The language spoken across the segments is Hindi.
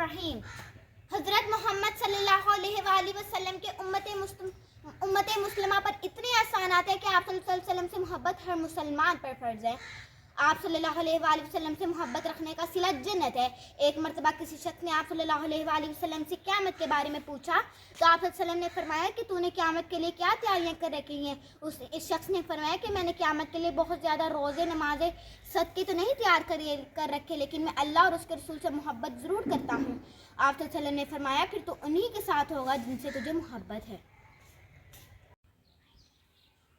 रहीम। हज़रत मोहम्मद सल्लल्लाहु अलैहि वसल्लम के उम्मत मुस्लिमा पर इतने एहसानात हैं कि आप सल्लल्लाहु अलैहि वसल्लम से मोहब्बत हर मुसलमान पर फ़र्ज़ है। आप सल्लल्लाहु अलैहि वसल्लम से मोहब्बत रखने का सिला जन्नत है। एक मरतबा किसी शख्स ने आप सल्लल्लाहु अलैहि वसल्लम से क़यामत के बारे में पूछा तो आप सल्लल्लाहु अलैहि वसल्लम ने फरमाया कि तूने क़यामत के लिए क्या तैयारियां कर रखी हैं। इस शख्स ने फरमाया कि मैंने क़यामत के लिए बहुत ज़्यादा रोज़े नमाज़ें सदक़े तो नहीं तैयार कर रखे, लेकिन मैं अल्लाह और उसके रसूल से मोहब्बत ज़रूर करता हूँ। आप सल्लल्लाहु अलैहि वसल्लम ने फरमाया फिर तो उन्हीं के साथ होगा जिनसे तुझे मोहब्बत है।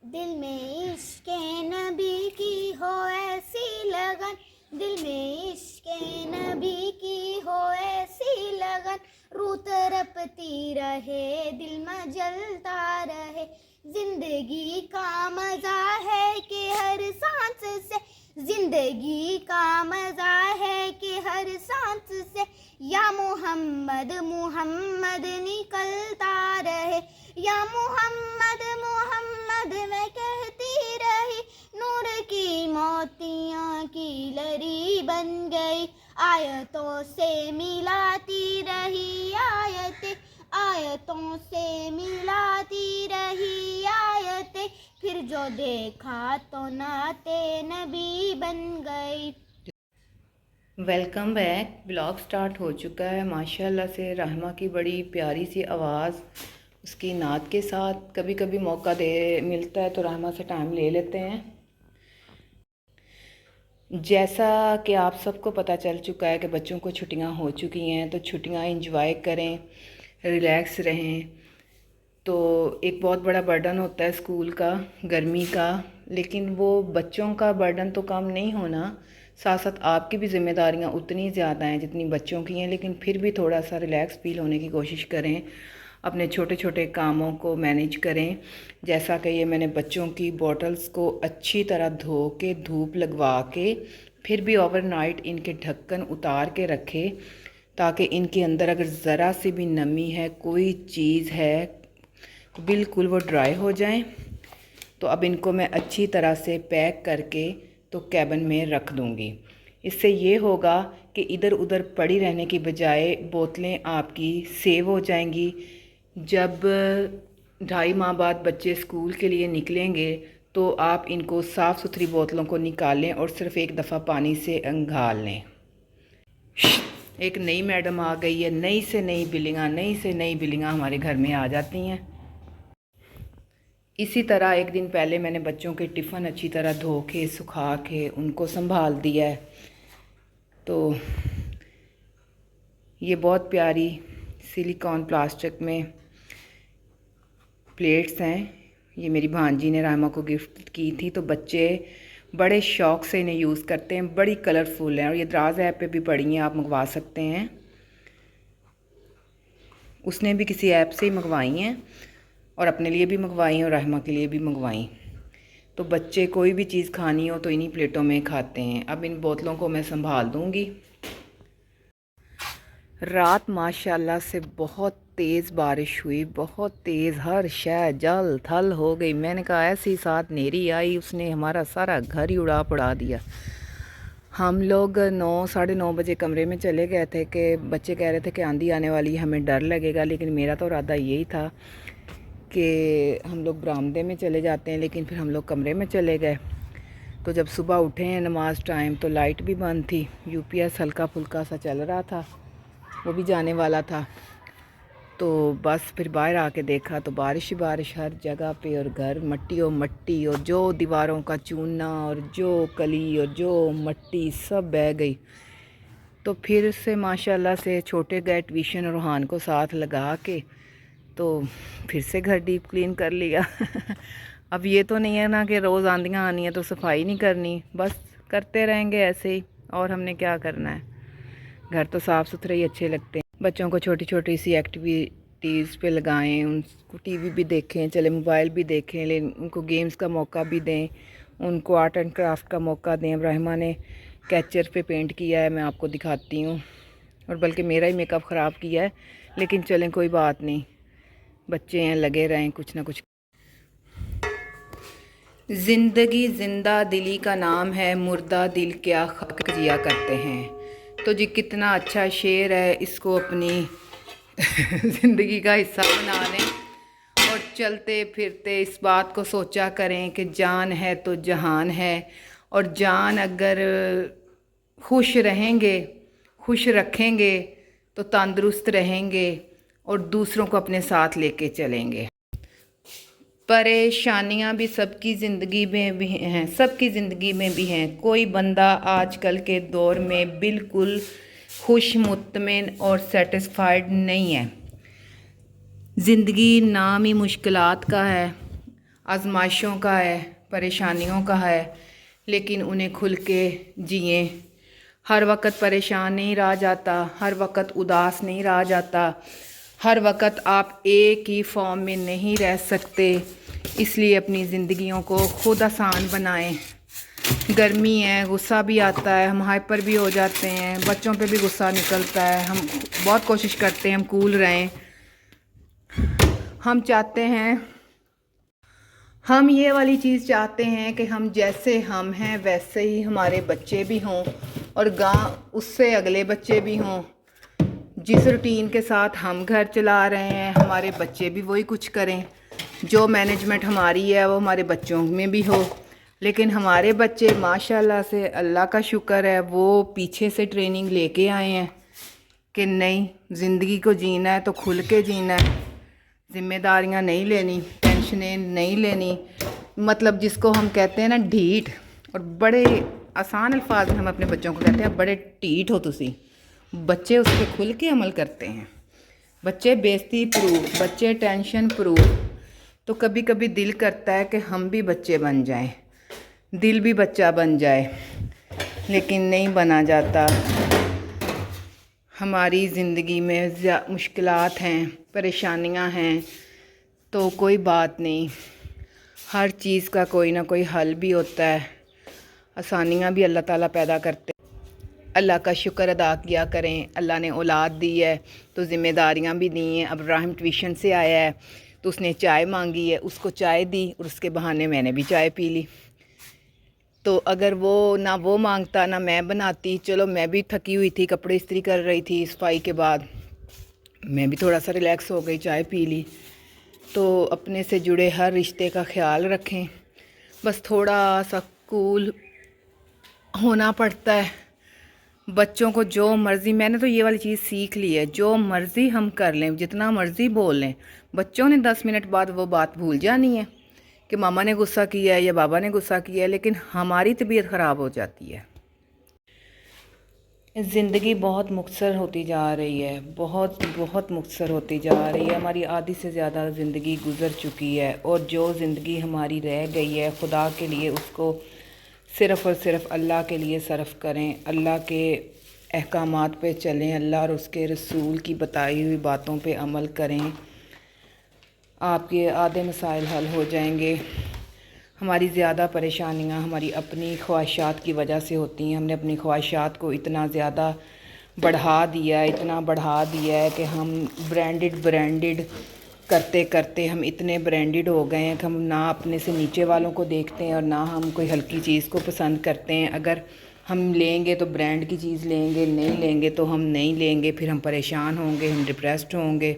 दिल में इश्क़ नबी की हो ऐसी लगन, दिल में इश्क़ नबी की हो ऐसी लगन, रूह तड़पती रहे दिल मचलता रहे। जिंदगी का मज़ा है कि हर सांस से, जिंदगी का मज़ा है कि हर सांस से या मोहम्मद मोहम्मद निकलता रहे। या मोहम्मद मोहम्मद मैं कहती रही, नूर की मोतियों की लरी बन गई। आयतों से मिलाती रही आयतें, आयतों से मिलाती रही आयतें, फिर जो देखा तो नाते नबी बन गई। Welcome back. ब्लॉग स्टार्ट हो चुका है माशाल्लाह से। रहमा की बड़ी प्यारी सी आवाज़ उसकी नात के साथ। कभी कभी मौका दे मिलता है तो रहमा से टाइम ले लेते हैं। जैसा कि आप सबको पता चल चुका है कि बच्चों को छुट्टियां हो चुकी हैं, तो छुट्टियां एंजॉय करें, रिलैक्स रहें। तो एक बहुत बड़ा बर्डन होता है स्कूल का, गर्मी का, लेकिन वो बच्चों का बर्डन तो कम नहीं होना, साथ साथ आपकी भी ज़िम्मेदारियां उतनी ज़्यादा हैं जितनी बच्चों की हैं। लेकिन फिर भी थोड़ा सा रिलैक्स फील होने की कोशिश करें, अपने छोटे छोटे कामों को मैनेज करें। जैसा कि ये मैंने बच्चों की बॉटल्स को अच्छी तरह धो के धूप लगवा के फिर भी ओवरनाइट इनके ढक्कन उतार के रखे, ताकि इनके अंदर अगर ज़रा सी भी नमी है, कोई चीज़ है, तो बिल्कुल वो ड्राई हो जाएं। तो अब इनको मैं अच्छी तरह से पैक करके तो कैबिन में रख दूँगी। इससे ये होगा कि इधर उधर पड़ी रहने की बजाय बोतलें आपकी सेव हो जाएंगी। जब 2.5 माह बाद बच्चे स्कूल के लिए निकलेंगे तो आप इनको साफ़ सुथरी बोतलों को निकालें और सिर्फ़ एक दफ़ा पानी से अंगाल लें। एक नई मैडम आ गई है, नई से नई बिलिंगा हमारे घर में आ जाती हैं। इसी तरह एक दिन पहले मैंने बच्चों के टिफ़िन अच्छी तरह धो के सुखा के उनको संभाल दिया है। तो ये बहुत प्यारी सिलिकॉन प्लास्टिक में प्लेट्स हैं। ये मेरी भांजी ने रामा को गिफ्ट की थी, तो बच्चे बड़े शौक़ से इन्हें यूज़ करते हैं। बड़ी कलरफुल हैं और ये दराज ऐप पे भी पड़ी हैं, आप मंगवा सकते हैं। उसने भी किसी ऐप से ही मंगवाई हैं और अपने लिए भी मंगवाई और रहमा के लिए भी मंगवाई। तो बच्चे कोई भी चीज़ खानी हो तो इन्हीं प्लेटों में खाते हैं। अब इन बोतलों को मैं संभाल दूँगी। रात माशाल्लाह से बहुत तेज़ बारिश हुई, बहुत तेज़, हर शय जल थल हो गई। मैंने कहा ऐसी साथ नेरी आई, उसने हमारा सारा घर ही उड़ा पड़ा दिया। हम लोग 9 साढ़े 9 बजे कमरे में चले गए थे कि बच्चे कह रहे थे कि आंधी आने वाली, हमें डर लगेगा। लेकिन मेरा तो इरादा यही था कि हम लोग बरामदे में चले जाते हैं, लेकिन फिर हम लोग कमरे में चले गए। तो जब सुबह उठे हैं नमाज टाइम, तो लाइट भी बंद थी। यूपीएस हल्का फुल्का सा चल रहा था, वो भी जाने वाला था। तो बस फिर बाहर आके देखा तो बारिश ही बारिश हर जगह पे, और घर मट्टी और मट्टी, और जो दीवारों का चूना और जो कली और जो मट्टी सब बह गई। तो फिर से माशाल्लाह से छोटे गए ट्यूशन और रूहान को साथ लगा के, तो फिर से घर डीप क्लीन कर लिया। अब ये तो नहीं है ना कि रोज़ आंधियाँ आनी है तो सफाई नहीं करनी, बस करते रहेंगे ऐसे ही। और हमने क्या करना है, घर तो साफ़ सुथरे ही अच्छे लगते हैं। बच्चों को छोटी छोटी सी एक्टिविटीज़ पे लगाएं, उनको टीवी भी देखें, चले मोबाइल भी देखें, लेकिन उनको गेम्स का मौका भी दें, उनको आर्ट एंड क्राफ्ट का मौका दें। रहमा ने कैचर पे पेंट किया है, मैं आपको दिखाती हूँ, और बल्कि मेरा ही मेकअप ख़राब किया है, लेकिन चलें कोई बात नहीं, बच्चे हैं, लगे रहें कुछ ना कुछ। ज़िंदगी जिंदा दिली का नाम है, मुर्दा दिल क्या खक जिया करते हैं। तो जी कितना अच्छा शेर है, इसको अपनी ज़िंदगी का हिस्सा बना लें और चलते फिरते इस बात को सोचा करें कि जान है तो जहान है, और जान अगर खुश रहेंगे, खुश रखेंगे तो तंदुरुस्त रहेंगे और दूसरों को अपने साथ लेके चलेंगे। परेशानियां भी सबकी ज़िंदगी में भी हैं, सबकी ज़िंदगी में भी हैं। कोई बंदा आजकल के दौर में बिल्कुल खुश मुतमिन और सेटिस्फाइड नहीं है। ज़िंदगी नाम ही मुश्किलात का है, आजमाइशों का है, परेशानियों का है, लेकिन उन्हें खुल के जिए। हर वक्त परेशान नहीं रहा जाता, हर वक्त उदास नहीं रहा जाता, हर वक्त आप एक ही फॉर्म में नहीं रह सकते। इसलिए अपनी ज़िंदगियों को खुद आसान बनाएं। गर्मी है, गुस्सा भी आता है, हम हाइपर भी हो जाते हैं, बच्चों पे भी गुस्सा निकलता है। हम बहुत कोशिश करते हैं हम कूल रहें। हम चाहते हैं, हम ये वाली चीज़ चाहते हैं कि हम जैसे हम हैं वैसे ही हमारे बच्चे भी हों और गांव उससे अगले बच्चे भी हों। जिस रूटीन के साथ हम घर चला रहे हैं हमारे बच्चे भी वही कुछ करें। जो मैनेजमेंट हमारी है वो हमारे बच्चों में भी हो। लेकिन हमारे बच्चे माशाल्लाह से, अल्लाह का शुक्र है, वो पीछे से ट्रेनिंग लेके आए हैं कि नहीं, ज़िंदगी को जीना है तो खुल के जीना है, ज़िम्मेदारियां नहीं लेनी, टेंशनें नहीं लेनी। मतलब जिसको हम कहते हैं ना ढीठ, और बड़े आसान अल्फाज में हम अपने बच्चों को कहते हैं बड़े ढीठ हो तुसी। बच्चे उस पर खुल के अमल करते हैं। बच्चे बेइज्जती प्रूफ, बच्चे टेंशन प्रूफ। तो कभी कभी दिल करता है कि हम भी बच्चे बन जाएं, दिल भी बच्चा बन जाए, लेकिन नहीं बना जाता। हमारी ज़िंदगी में मुश्किलात हैं, परेशानियां हैं, तो कोई बात नहीं, हर चीज़ का कोई ना कोई हल भी होता है। आसानियां भी अल्लाह ताला पैदा करते। अल्लाह का शुक्र अदा किया करें। अल्लाह ने औलाद दी है तो ज़िम्मेदारियां भी दी हैं। अब इब्राहिम ट्यूशन से आया है तो उसने चाय मांगी है, उसको चाय दी और उसके बहाने मैंने भी चाय पी ली। तो अगर वो ना वो मांगता ना मैं बनाती, चलो मैं भी थकी हुई थी, कपड़े इस्त्री कर रही थी सफाई के बाद, मैं भी थोड़ा सा रिलैक्स हो गई, चाय पी ली। तो अपने से जुड़े हर रिश्ते का ख्याल रखें। बस थोड़ा सा कूल होना पड़ता है। बच्चों को जो मर्ज़ी, मैंने तो ये वाली चीज़ सीख ली है, जो मर्ज़ी हम कर लें, जितना मर्ज़ी बोल लें, बच्चों ने 10 मिनट बाद वो बात भूल जानी है कि मामा ने गुस्सा किया है या बाबा ने गुस्सा किया है, लेकिन हमारी तबीयत ख़राब हो जाती है। ज़िंदगी बहुत मुख्तसर होती जा रही है, बहुत बहुत मुख्तसर होती जा रही है। हमारी आधी से ज़्यादा ज़िंदगी गुज़र चुकी है और जो ज़िंदगी हमारी रह गई है खुदा के लिए उसको सिर्फ़ और सिर्फ अल्लाह के लिए सर्फ करें। अल्लाह के अहकामात पे चलें, अल्लाह और उसके रसूल की बताई हुई बातों पे अमल करें। आपके आधे मसाइल हल हो जाएंगे। हमारी ज़्यादा परेशानियां हमारी अपनी ख्वाहिशात की वजह से होती हैं। हमने अपनी ख्वाहिशात को इतना ज़्यादा बढ़ा दिया है, इतना बढ़ा दिया है कि हम ब्रांडेड करते करते हम इतने ब्रांडेड हो गए हैं कि हम ना अपने से नीचे वालों को देखते हैं और ना हम कोई हल्की चीज़ को पसंद करते हैं। अगर हम लेंगे तो ब्रांड की चीज़ लेंगे, नहीं लेंगे तो हम नहीं लेंगे, फिर हम परेशान होंगे, हम डिप्रेस्ड होंगे।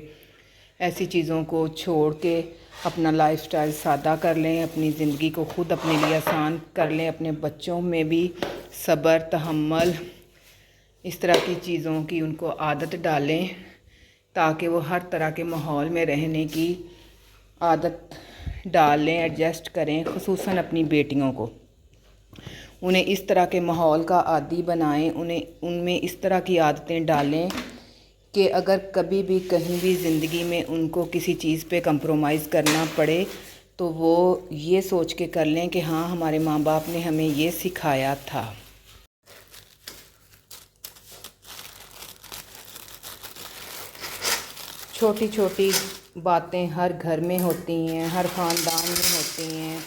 ऐसी चीज़ों को छोड़ के अपना लाइफस्टाइल सादा कर लें, अपनी ज़िंदगी को ख़ुद अपने लिए आसान कर लें। अपने बच्चों में भी सब्र, तहम्मुल, इस तरह की चीज़ों की उनको आदत डालें ताकि वो हर तरह के माहौल में रहने की आदत डालें, एडजस्ट करें। ख़ुसूसन अपनी बेटियों को उन्हें इस तरह के माहौल का आदी बनाएं, उन्हें उनमें इस तरह की आदतें डालें कि अगर कभी भी कहीं भी ज़िंदगी में उनको किसी चीज़ पे कंप्रोमाइज़ करना पड़े तो वो ये सोच के कर लें कि हाँ, हमारे माँ बाप ने हमें ये सिखाया था। छोटी छोटी बातें हर घर में होती हैं, हर ख़ानदान में होती हैं,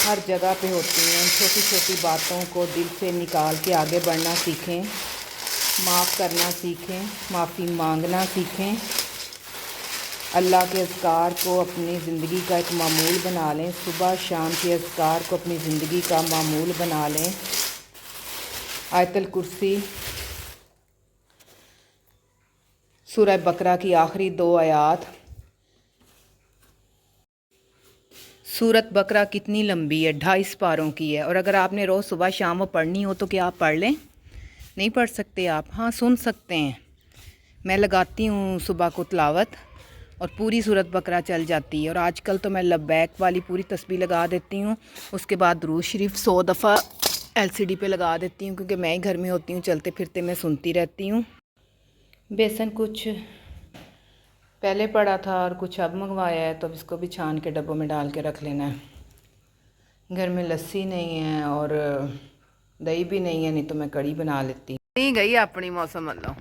हर जगह पे होती हैं। छोटी छोटी बातों को दिल से निकाल के आगे बढ़ना सीखें, माफ़ करना सीखें, माफ़ी मांगना सीखें। अल्लाह के अज़कार को अपनी ज़िंदगी का एक मामूल बना लें। सुबह शाम के अज़कार को अपनी ज़िंदगी का मामूल बना लें। आयतुल कुर्सी सूरह बकरा की आखिरी 2 आयात। सूरत बकरा कितनी लंबी है? 2.5 पारों की है। और अगर आपने रोज़ सुबह शाम वो पढ़नी हो तो क्या आप पढ़ लें? नहीं पढ़ सकते आप? हाँ, सुन सकते हैं। मैं लगाती हूँ सुबह को तिलावत और पूरी सूरत बकरा चल जाती है। और आजकल तो मैं लब्बैक वाली पूरी तस्बीह लगा देती हूँ, उसके बाद दुरूद शरीफ 100 दफ़ा LCD पे लगा देती हूँ, क्योंकि मैं ही घर में होती हूँ, चलते फिरते मैं सुनती रहती हूँ। बेसन कुछ पहले पड़ा था और कुछ अब मंगवाया है, तो अब इसको भी छान के डब्बों में डाल के रख लेना है। घर में लस्सी नहीं है और दही भी नहीं है, नहीं तो मैं कड़ी बना लेती। नहीं गई अपनी मौसम वालों।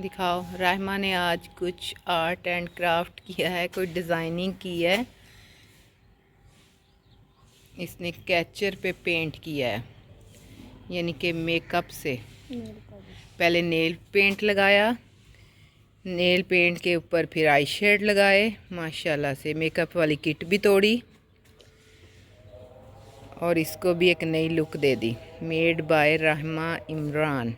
दिखाओ, रहमा ने आज कुछ आर्ट एंड क्राफ्ट किया है, कोई डिज़ाइनिंग की है। इसने कैचर पे पेंट किया है, यानी कि मेकअप से। पहले नेल पेंट लगाया, नेल पेंट के ऊपर फिर आई शेड लगाए, माशाल्लाह से मेकअप वाली किट भी तोड़ी और इसको भी एक नई लुक दे दी। Made by Rahma Imran.